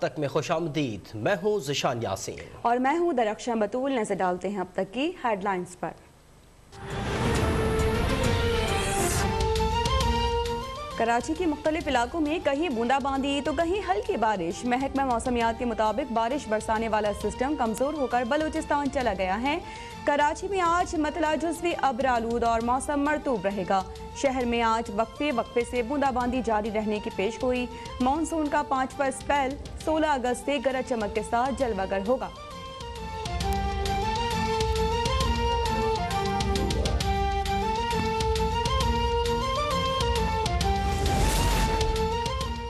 तक में खुशामदीद। मैं हूँ ज़िशान यासीन और मैं हूँ दरख्शां बतूल। नजर डालते हैं अब तक की हेडलाइंस पर। कराची के मुख्तलिफ इलाकों में कहीं बूंदाबांदी तो कहीं हल्की बारिश। महकमा मौसमियात के मुताबिक बारिश बरसाने वाला सिस्टम कमज़ोर होकर बलूचिस्तान चला गया है। कराची में आज मतला जुज़वी अब्र आलूद और मौसम मरतूब रहेगा। शहर में आज वक्फे वक्फे से बूंदाबांदी जारी रहने की पेशगोई। मानसून का 5वां स्पेल 16 अगस्त से गरज चमक के साथ जलवागर होगा।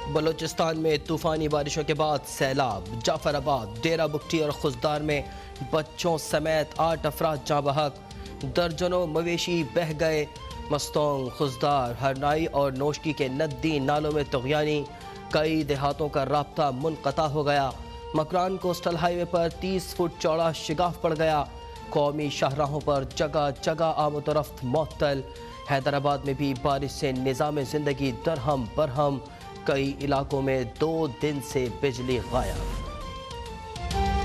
बलूचिस्तान में तूफ़ानी बारिशों के बाद सैलाब। जाफराबाद, डेरा बुगटी और खुजदार में बच्चों समेत 8 अफराद जाँ बहक। दर्जनों मवेशी बह गए। मस्तोंग, खुजदार, हरनाई और नोशकी के नदी नालों में तुग़यानी। कई देहातों का राब्ता मुनक़ता हो गया। मकरान कोस्टल हाईवे पर 30 फुट चौड़ा शिगाफ पड़ गया। कौमी शाहराहों पर जगह जगह आमदोरफ्त मअतल। हैदराबाद में भी बारिश से निज़ाम ज़िंदगी दरहम बरहम। कई इलाकों में 2 दिन से बिजली गायब।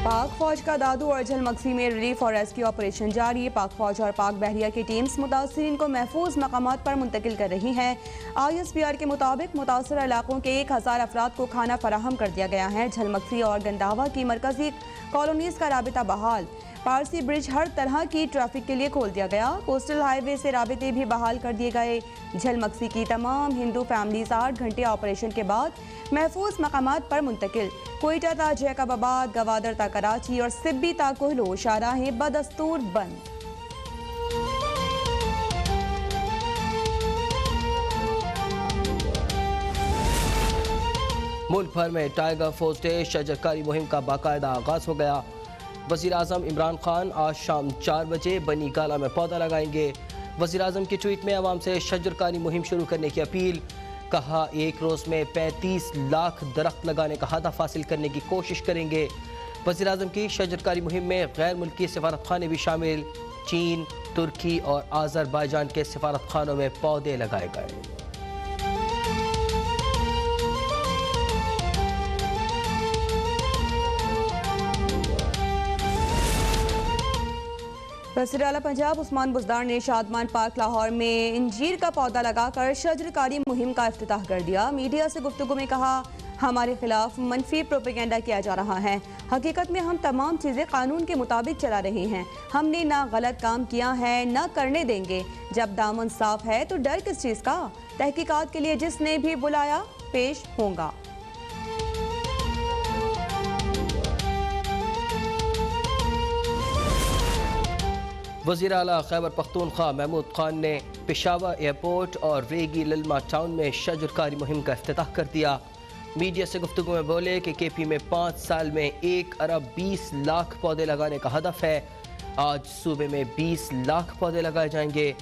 पाक फौज का दादू और झलमक्सी में रिलीफ और रेस्क्यू ऑपरेशन जारी है। पाक फौज और पाक बहरिया की टीम्स मुतासरीन को महफूज मकामात पर मुंतकिल कर रही हैं। ISPR के मुताबिक मुतासर इलाकों के 1000 अफराद को खाना फराहम कर दिया गया है। झलमक्सी और गंदावा की मरकजी कॉलोनीज का राबिता बहाल। पारसी ब्रिज हर तरह की ट्रैफिक के लिए खोल दिया गया। कोस्टल हाईवे से राबिते भी बहाल कर दिए गए। झलमक्सी की तमाम हिंदू फैमिलीज 8 घंटे ऑपरेशन के बाद महफूज मकामात पर मुंतकिल। कोयटा ता जैकबाबाद, गवादर ता कराची और सिब्बी ता कोहलो शाहराहें बदस्तूर बंद। मुल्क भर में टाइगर फोर्स डे शजरकारी मुहिम का बाकायदा आगाज हो गया। वज़ीर आज़म इमरान खान आज शाम 4 बजे बनी गाला में पौधा लगाएंगे। वज़ीर आज़म की ट्वीट में आवाम से शजरकारी मुहिम शुरू करने की अपील। कहा, एक रोज़ में 35 लाख दरख्त लगाने का हदफ हासिल करने की कोशिश करेंगे। वज़ीर आज़म की शजरकारी मुहिम में गैर मुल्की सफारतखाने भी शामिल। चीन, तुर्की और आज़रबाईजान के सफारतखानों में पौधे लगाए गए। वज़ीर आला पंजाब उस्मान बुज़दार ने शादमान पार्क लाहौर में इंजीर का पौधा लगाकर शजरकारी मुहिम का इफ्तिताह कर दिया। मीडिया से गुफ्तगू में कहा, हमारे खिलाफ मनफी प्रोपेगेंडा किया जा रहा है। हकीकत में हम तमाम चीज़ें कानून के मुताबिक चला रहे हैं। हमने ना गलत काम किया है ना करने देंगे। जब दामन साफ है तो डर किस चीज़ का। तहकीकात के लिए जिसने भी बुलाया पेश होगा। वज़ीर आला खैबर पख्तूनख्वा महमूद खान ने पेशावर एयरपोर्ट और रेगी ललमा टाउन में शजरकारी मुहिम का इफ्तिताह कर दिया। मीडिया से गुफ्तगू में बोले कि KP में 5 साल में 1 अरब 20 लाख पौधे लगाने का हदफ है। आज सूबे में 20 लाख पौधे लगाए जाएंगे।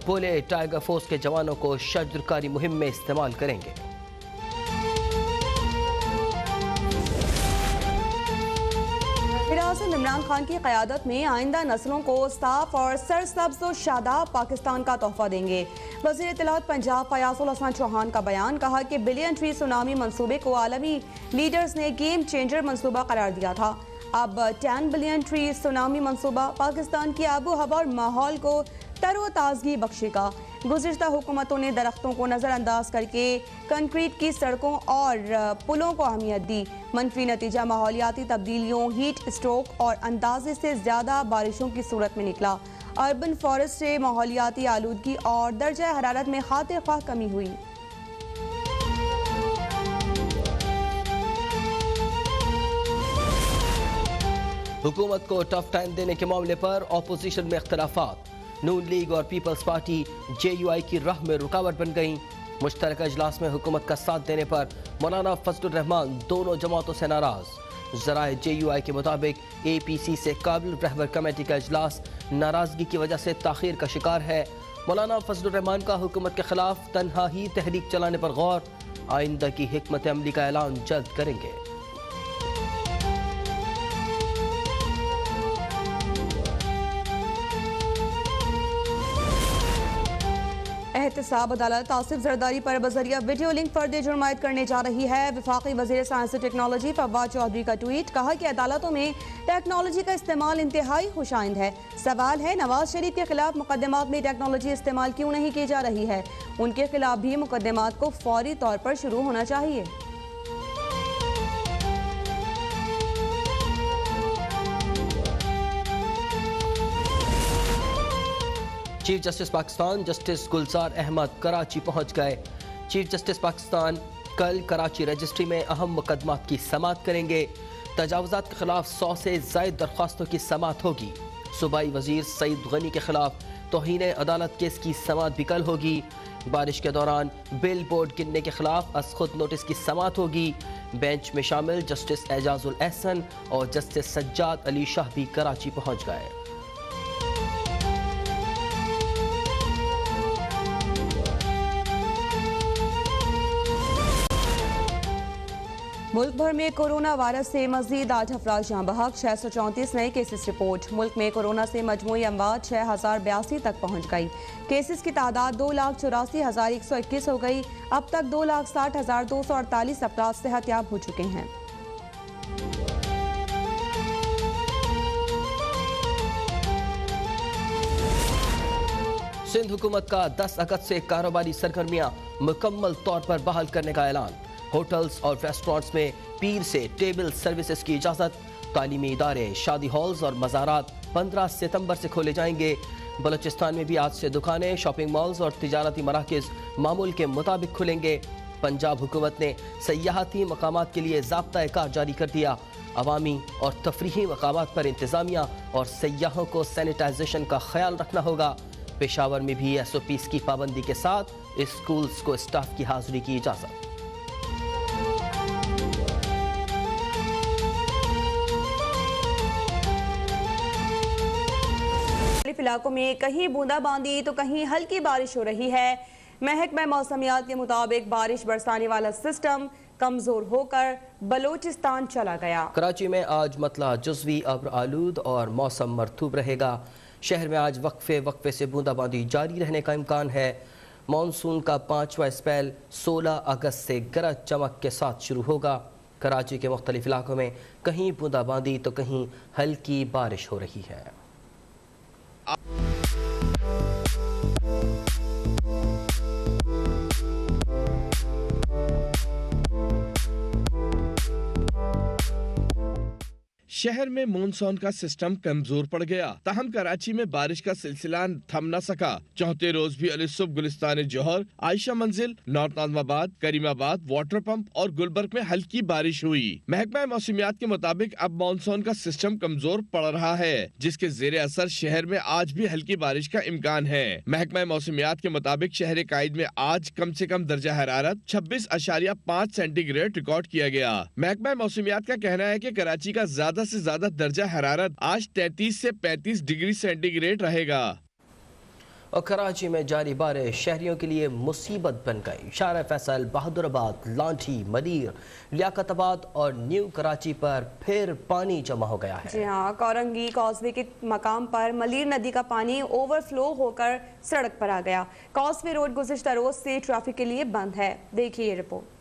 बोले, टाइगर फोर्स के जवानों को शजरकारी मुहिम में इस्तेमाल करेंगे। इमरान खान की क़यादत में आइंदा नस्लों को साफ और सरसब्ज़ और शादाब पाकिस्तान का तोहफा देंगे। वज़ीर इत्तलात पंजाब फयाजुल हसन चौहान का बयान। कहा कि बिलियन ट्री सुनामी मंसूबे को आलमी लीडर्स ने गेम चेंजर मंसूबा करार दिया था। अब 10 बिलियन ट्री सुनामी मंसूबा पाकिस्तान की आबो हवा और माहौल को तरोताज़गी बख्शेगा। गुज़िश्ता हुकूमतों ने दरख्तों को नज़रअंदाज करके कंक्रीट की सड़कों और पुलों को अहमियत दी। मनफी नतीजा माहौलियाती तब्दीलियों, हीट स्ट्रोक और अंदाजे से ज़्यादा बारिशों की सूरत में निकला। अर्बन फॉरेस्ट से माहौलियाती आलूदगी और दर्जा हरारत में खातिर ख्वाह कमी हुई। हुकूमत को टफ टाइम देने के मामले पर अपोजिशन में इख्तलाफात। नून लीग और पीपल्स पार्टी JUI की राह में रुकावट बन गई। मुश्तरका इजलास में हुकूमत का साथ देने पर मौलाना फजलुर रहमान दोनों जमातों से नाराज। ज़राए JUI के मुताबिक APC से काबिल रहबर कमेटी का इजलास नाराजगी की वजह से ताखीर का शिकार है। मौलाना फजलुर रहमान का हुकूमत के खिलाफ तन्हा ही तहरीक चलाने पर गौर। आइंदा की हिकमत अमली का ऐलान जल्द करेंगे। एहतसाब अदालत आसिफ जरदारी पर बजरिया वीडियो लिंक फर्द जुर्म आयद करने जा रही है। वफाकी वज़ीर साइंस और टेक्नोलॉजी फवाद चौधरी का ट्वीट, कहा कि अदालतों में टेक्नोलॉजी का इस्तेमाल इंतहाई खुशाइंद है। सवाल है नवाज शरीफ के खिलाफ मुकदमात में टेक्नोलॉजी इस्तेमाल क्यों नहीं की जा रही है। उनके खिलाफ भी मुकदमात को फौरी तौर पर शुरू होना चाहिए। चीफ जस्टिस पाकिस्तान जस्टिस गुलजार अहमद कराची पहुंच गए। चीफ जस्टिस पाकिस्तान कल कराची रजिस्ट्री में अहम मुकदमात की समाअत करेंगे। तजावुजात के खिलाफ 100 से ज़ायद दरख्वास्तों की समाअत होगी। सूबाई वजीर सईद गनी के खिलाफ तौहीन अदालत केस की समाअत भी कल होगी। बारिश के दौरान बिल बोर्ड गिनने के खिलाफ अज खुद नोटिस की समाअत होगी। बेंच में शामिल जस्टिस एजाजुल एहसन और जस्टिस सज्जाद अली शाह भी कराची पहुंच गए। मुल्क भर में कोरोना वायरस से मजीद 8 अफराद जाँ बहक, 634 नए केसेस रिपोर्ट। मुल्क में कोरोना से मजमूई अमवात 6082 तक पहुँच गई। केसेस की तादाद 2,84,121 हो गई। अब तक 2,60,248 अफराद सेहतयाब हो चुके हैं। सिंध हुकूमत का 10 अगस्त से कारोबारी सरगर्मियां मुकम्मल तौर पर बहाल करने का ऐलान। होटल्स और रेस्टोरेंट्स में पीर से टेबल सर्विसेज की इजाज़त। तालीमी इदारे, शादी हॉल्स और मज़ारात 15 सितंबर से खोले जाएंगे। बलूचिस्तान में भी आज से दुकानें, शॉपिंग मॉल्स और तिजारती मराकज़ मामूल के मुताबिक खुलेंगे। पंजाब हुकूमत ने सयाहती मकामात के लिए ज़ाब्ता-ए-कार जारी कर दिया। अवामी और तफरीही मकामात पर इंतज़ामिया और सयाहों को सैनिटाइजेशन का ख्याल रखना होगा। पेशावर में भी SOPs की पाबंदी के साथ स्कूल्स को स्टाफ की हाजिरी की इजाज़त। इलाकों में कहीं बूंदाबांदी तो कहीं हल्की बारिश हो रही है। महकमा मौसमियात के मुताबिक बारिश बरसाने वाला सिस्टम कमजोर होकर बलूचिस्तान चला गया। कराची में आज मतला जुज़वी अब्र आलूद और मौसम मरतूब रहेगा। शहर में आज वक्फे से बूंदाबांदी जारी रहने का इम्कान है। मानसून का 5वां स्पेल 16 अगस्त से गरज चमक के साथ शुरू होगा। कराची के मुख्तलिफ इलाकों में कहीं बूंदाबांदी तो कहीं हल्की बारिश हो रही है। शहर में मॉनसून का सिस्टम कमजोर पड़ गया, ताहम कराची में बारिश का सिलसिला थम न सका। चौथे रोज भी अलीसुब, गुलिस्तान जौहर, आयशा मंजिल, north Nazimabad, Karimabad, water pump और गुलबर्ग में हल्की बारिश हुई। महकमा मौसमियात के मुताबिक अब मॉनसून का सिस्टम कमजोर पड़ रहा है, जिसके जेर असर शहर में आज भी हल्की बारिश का इम्कान है। महकमा मौसमियात के मुताबिक शहर कायद में आज कम से कम दर्जा हरारत 26.5 सेंटीग्रेड रिकॉर्ड किया गया। महकमा मौसमियात का कहना है कि कराची का ज्यादा से ज्यादा दर्जा हरारत आज 33 से 35 डिग्री सेंटीग्रेड रहेगा। और कराची में जारी बारिश शहरियों के लिए मुसीबत बन गई। शारा फैसल, बहादुराबाद, लांठी, मलीर, लियाकताबाद और न्यू कराची पर फिर पानी जमा हो गया है। जी हाँ, कोरंगी कॉजवे के मकाम पर मलीर नदी का पानी ओवरफ्लो होकर सड़क पर आ गया। कॉजवे रोड गुज़िश्ता रोज से ट्रैफिक के लिए बंद है। देखिए रिपोर्ट।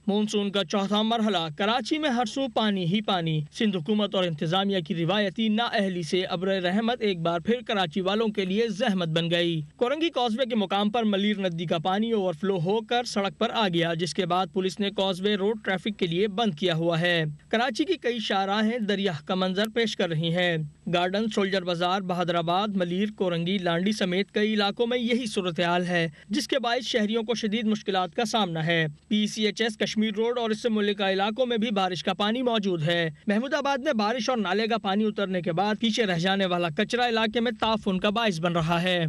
मानसून का चौथा मरहला, कराची में हर सू पानी ही पानी। सिंध हुकूमत और इंतजामिया की रिवायती नाअहली से अब्र रहमत एक बार फिर कराची वालों के लिए जहमत बन गई। कोरंगी कॉजवे के मुकाम पर मलीर नदी का पानी ओवरफ्लो होकर सड़क पर आ गया, जिसके बाद पुलिस ने कॉजवे रोड ट्रैफिक के लिए बंद किया हुआ है। कराची की कई शाहराहें दरिया का मंजर पेश कर रही हैं। गार्डन, सोल्जर बाजार, बहादुराबाद, मलीर, कोरंगी, लांडी समेत कई इलाकों में यही सूरत हाल है, जिसके बायस शहरियों को शदीद मुश्किलात का सामना है। PCHS कश्मीर रोड और इससे मुल्लिका इलाकों में भी बारिश का पानी मौजूद है। महमूदाबाद में बारिश और नाले का पानी उतरने के बाद पीछे रह जाने वाला कचरा इलाके में ताफुन का बाइस बन रहा है।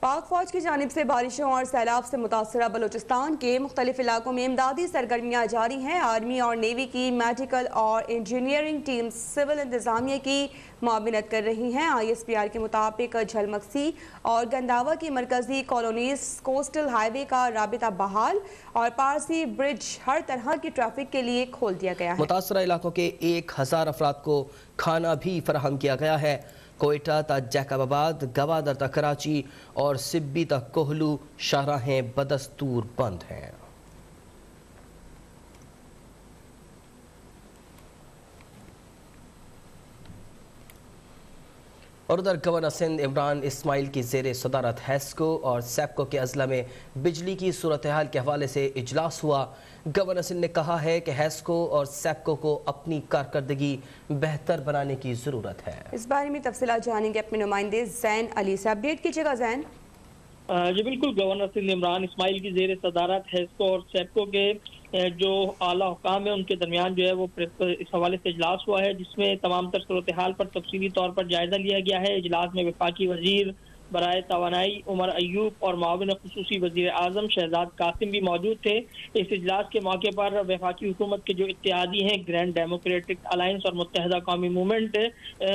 पाक फौज की जानिब से बारिशों और सैलाब से मुतासरा बलूचिस्तान के मुख्तलिफ इलाकों में इमदादी सरगर्मियाँ जारी हैं। आर्मी और नेवी की मेडिकल और इंजीनियरिंग टीम सिविल इंतजामिया की मुआविनत कर रही हैं। ISPR के मुताबिक झलमक्सी और गंदावा की मरकजी कॉलोनीज कोस्टल हाईवे का राबिता बहाल और पारसी ब्रिज हर तरह की ट्रैफिक के लिए खोल दिया गया है। मुतासरा इलाकों के 1000 अफराद को खाना भी फराहम किया गया है। कोयटा तक जैकबाबाद, गवादर तक कराची और सिब्बी तक कोहलू शाहराहें बदस्तूर बंद हैं। और उधर गवर्नर सिंध इमरान इस्माइल की ज़ेर सदारत हैस्को और सैप्को के अजला में बिजली की सूरत हाल के हवाले से इजलास हुआ। गवर्नर सिंध ने कहा है कि हैस्को और सैप्को को अपनी कारकर्दगी बेहतर बनाने की ज़रूरत है। इस बारे में तफसीलात जानेंगे अपने नुमाइंदे जैन अली से। अपडेट कीजिएगा जैन। जी बिल्कुल, गवर्नर सिंध इमरान इस्माइल की ज़ेर सदारत हैस्को और सैप्को के जो आला हुकाम है उनके दरमियान जो है वो इस हवाले से इजलास हुआ है, जिसमें तमाम तर सूरत हाल पर तफसीली तौर पर जायजा लिया गया है। इजलास में वफाकी वजीर बराए तवानाई उमर अयूब और माविन खुसूसी वजीर आजम शहजाद कासिम भी मौजूद थे। इस इजलास के मौके पर वफाकी हुकूमत के जो इत्तेहादी हैं ग्रैंड डेमोक्रेटिक अलायंस और मुत्तहदा कौमी मूवमेंट,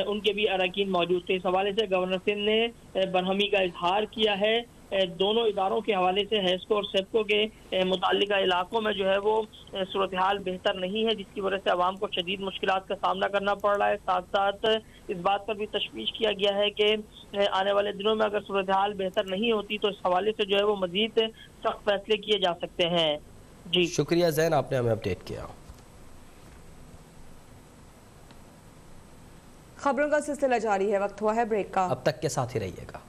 उनके भी अरकान मौजूद थे। इस हवाले से गवर्नर सिंध ने बरहमी का इजहार किया है। दोनों इदारों के हवाले से हैस्को और सेप्को के मुताल्लिका इलाकों में जो है वो सूरत हाल बेहतर नहीं है, जिसकी वजह से आवाम को शदीद मुश्किलात का सामना करना पड़ रहा है। साथ साथ इस बात पर भी तशवीश किया गया है कि आने वाले दिनों में अगर सूरत हाल बेहतर नहीं होती तो इस हवाले से जो है वो मजीद सख्त फैसले किए जा सकते हैं। जी शुक्रिया जैन, आपने हमें अपडेट किया। खबरों का सिलसिला जारी है, वक्त हुआ है ब्रेक का। अब तक के साथ ही रहिएगा।